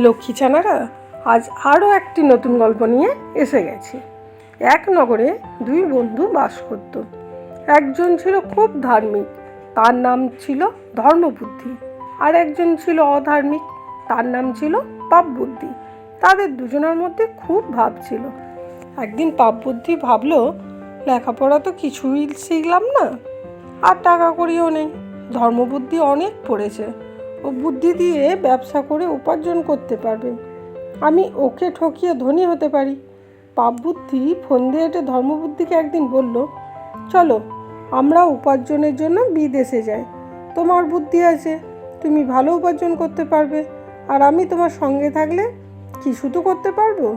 লক্ষ্মী ছানারা আজ আরও একটি নতুন গল্প নিয়ে এসে গেছি। এক নগরে দুই বন্ধু বাস করত। একজন ছিল খুব ধার্মিক, তার নাম ছিল ধর্মবুদ্ধি, আর একজন ছিল অধার্মিক, তার নাম ছিল পাপবুদ্ধি। তাদের দুজনের মধ্যে খুব ভাব ছিল। একদিন পাপবুদ্ধি ভাবলো, লেখাপড়া তো কিছুই শিখলাম না, আর টাকা কড়িও নেই। ধর্মবুদ্ধি অনেক পড়েছে, ও বুদ্ধি দিয়ে ব্যবসা করে উপার্জন করতে পারবে, আমি ওকে ঠকিয়ে ধনী হতে পারি। পাপবুদ্ধি ফোন দিয়ে এটে ধর্মবুদ্ধিকে একদিন বলল, চলো আমরা উপার্জনের জন্য বিদেশে যাই। তোমার বুদ্ধি আছে, তুমি ভালো উপার্জন করতে পারবে, আর আমি তোমার সঙ্গে থাকলে কিছু তো করতে পারবো।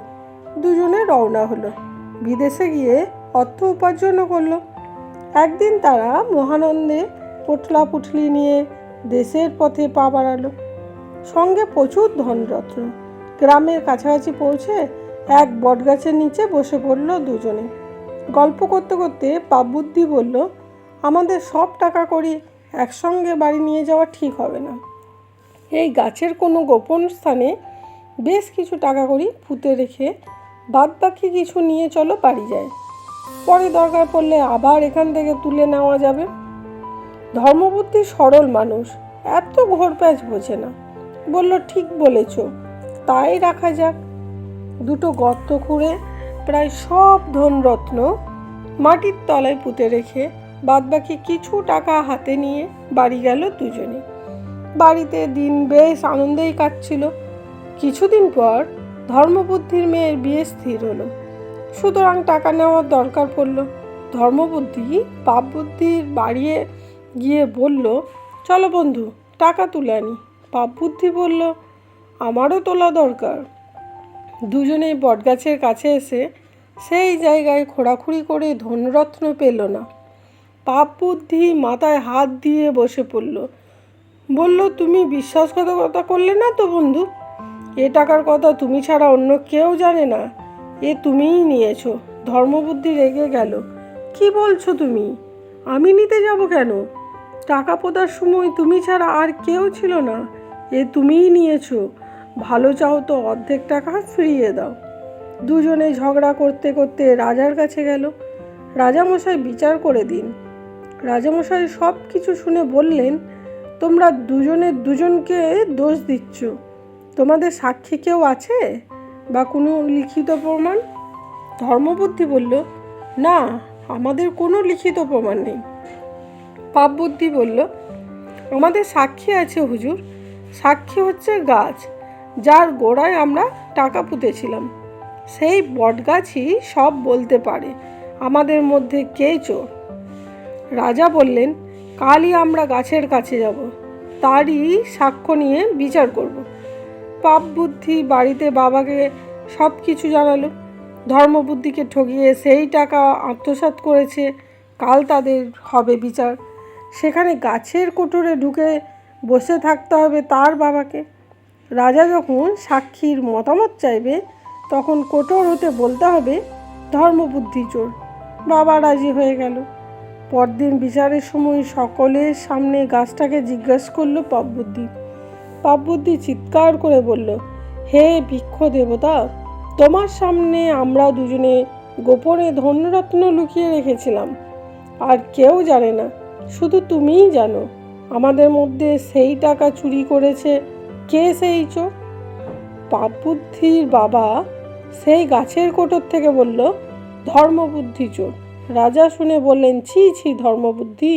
দুজনে রওনা হলো। বিদেশে গিয়ে অর্থ উপার্জনও করলো। একদিন তারা মহানন্দে পোটলা পুটলি নিয়ে দেশের পথে পা বাড়ালো, সঙ্গে প্রচুর ধনরত্ন। গ্রামের কাছাকাছি পৌঁছে এক বটগাছের নিচে বসে পড়ল দুজনে। গল্প করতে করতে পাপবুদ্ধি বলল, আমাদের সব টাকা করি একসঙ্গে বাড়ি নিয়ে যাওয়া ঠিক হবে না। এই গাছের কোনো গোপন স্থানে বেশ কিছু টাকা করি পুঁতে রেখে বাদ বাকি কিছু নিয়ে চলো বাড়ি যায়, পরে দরকার পড়লে আবার এখান থেকে তুলে নেওয়া যাবে। ধর্মবুদ্ধি সরল মানুষ, এত ঘোরপ্যাচ বোঝে না, বলল, ঠিক বলেছ, তাই রাখা যাক। দুটো গর্ত খুঁড়ে প্রায় সব ধনরত্ন মাটির তলায় পুঁতে রেখে বাদবাকি কিছু টাকা হাতে নিয়ে বাড়ি গেল দুজনে। বাড়িতে দিন বেশ আনন্দেই কাটছিল। কিছুদিন পর ধর্মবুদ্ধির মেয়ের বিয়ে স্থির হলো, সুতরাং টাকা নেওয়ার দরকার পড়ল। ধর্মবুদ্ধি পাপবুদ্ধির বাড়িয়ে গিয়ে বলল, চলো বন্ধু টাকা তুলে আনি। পাপবুদ্ধি বলল, আমারও তোলা দরকার। দুজনেই বটগাছের কাছে এসে সেই জায়গায় খোঁড়াখুড়ি করে ধনরত্ন পেল না। পাপবুদ্ধি মাথায় হাত দিয়ে বসে পড়ল, বলল, তুমি বিশ্বাসঘাতকতা করলে না তো বন্ধু? এ টাকার কথা তুমি ছাড়া অন্য কেউ জানে না, এ তুমিই নিয়েছো। ধর্মবুদ্ধি রেগে গেল, কি বলছো তুমি? আমি নিতে যাব কেন? টাকা পোঁতার সময় তুমি ছাড়া আর কেউ ছিল না, এ তুমিই নিয়েছো। ভালো চাও তো অর্ধেক টাকা ফিরিয়ে দাও। দুজনে ঝগড়া করতে করতে রাজার কাছে গেল। রাজামশাই বিচার করে দিন। রাজামশাই সব কিছু শুনে বললেন, তোমরা দুজনে দুজনকে দোষ দিচ্ছ। তোমাদের সাক্ষী কেউ আছে বা কোনো লিখিত প্রমাণ? ধর্মবুদ্ধি বলল, না, আমাদের কোনো লিখিত প্রমাণ নেই। পাপবুদ্ধি বলল, আমাদের সাক্ষী আছে হুজুর। সাক্ষী হচ্ছে গাছ, যার গোড়ায় আমরা টাকা পুঁতেছিলাম। সেই বটগাছই সব বলতে পারে আমাদের মধ্যে কে চোর। রাজা বললেন, কালই আমরা গাছের কাছে যাব, তারই সাক্ষ্য নিয়ে বিচার করব। পাপবুদ্ধি বাড়িতে বাবাকে সব কিছু জানালো। ধর্মবুদ্ধিকে ঠকিয়ে সেই টাকা আত্মসাৎ করেছে, কাল তাদের হবে বিচার। সেখানে গাছের কোটরে ঢুকে বসে থাকতে হবে তার বাবাকে। রাজা যখন সাক্ষীর মতামত চাইবে, তখন কোটর হতে বলতে হবে ধর্মবুদ্ধি চোর। বাবা রাজি হয়ে গেল। পরদিন বিচারের সময় সকলের সামনে গাছটাকে জিজ্ঞাসা করলো পাপবুদ্ধি। পাপবুদ্ধি চিৎকার করে বলল, হে বৃক্ষ দেবতা, তোমার সামনে আমরা দুজনে গোপনে ধনরত্ন লুকিয়ে রেখেছিলাম, আর কেউ জানে না, শুধু তুমিই জানো। আমাদের মধ্যে সেই টাকা চুরি করেছে কে, সেই চোর? পাপবুদ্ধির বাবা সেই গাছের কোটর থেকে বলল, ধর্মবুদ্ধি চোর। রাজা শুনে বললেন, ছি ছি ধর্মবুদ্ধি,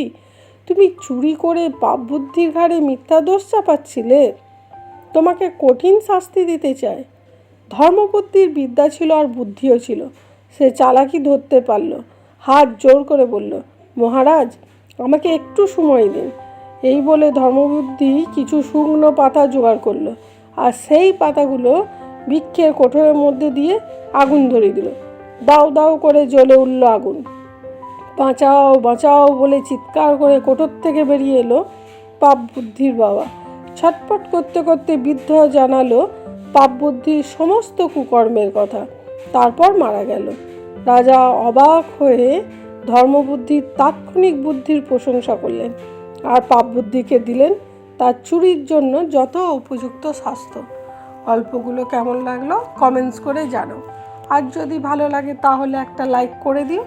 তুমি চুরি করে পাপবুদ্ধির ঘাড়ে মিথ্যা দোষ চাপাচ্ছিলে। তোমাকে কঠিন শাস্তি দিতে চায়। ধর্মবুদ্ধির বিদ্যা ছিল আর বুদ্ধিও ছিল, সে চালাকি ধরতে পারল। হাত জোর করে বলল, মহারাজ, আমাকে একটু সময় দিন। এই বলে ধর্মবুদ্ধি কিছু শুকনো পাতা জোগাড় করলো, আর সেই পাতাগুলো বৃক্ষের কোঠরের মধ্যে দিয়ে আগুন ধরিয়ে দিল। দাউ দাউ করে জ্বলে উঠল আগুন। বাঁচাও বাঁচাও বলে চিৎকার করে কোঠর থেকে বেরিয়ে এলো পাপবুদ্ধির বাবা। ছটফট করতে করতে বৃদ্ধ জানালো পাপবুদ্ধির সমস্ত কুকর্মের কথা, তারপর মারা গেল। রাজা অবাক হয়ে ধর্মবুদ্ধির তাৎক্ষণিক বুদ্ধির প্রশংসা করলেন, আর পাপবুদ্ধিকে দিলেন তার চুরির জন্য যত উপযুক্ত শাস্তি। গল্পগুলো কেমন লাগলো কমেন্টস করে জানাও। আর যদি ভালো লাগে তাহলে একটা লাইক করে দিও।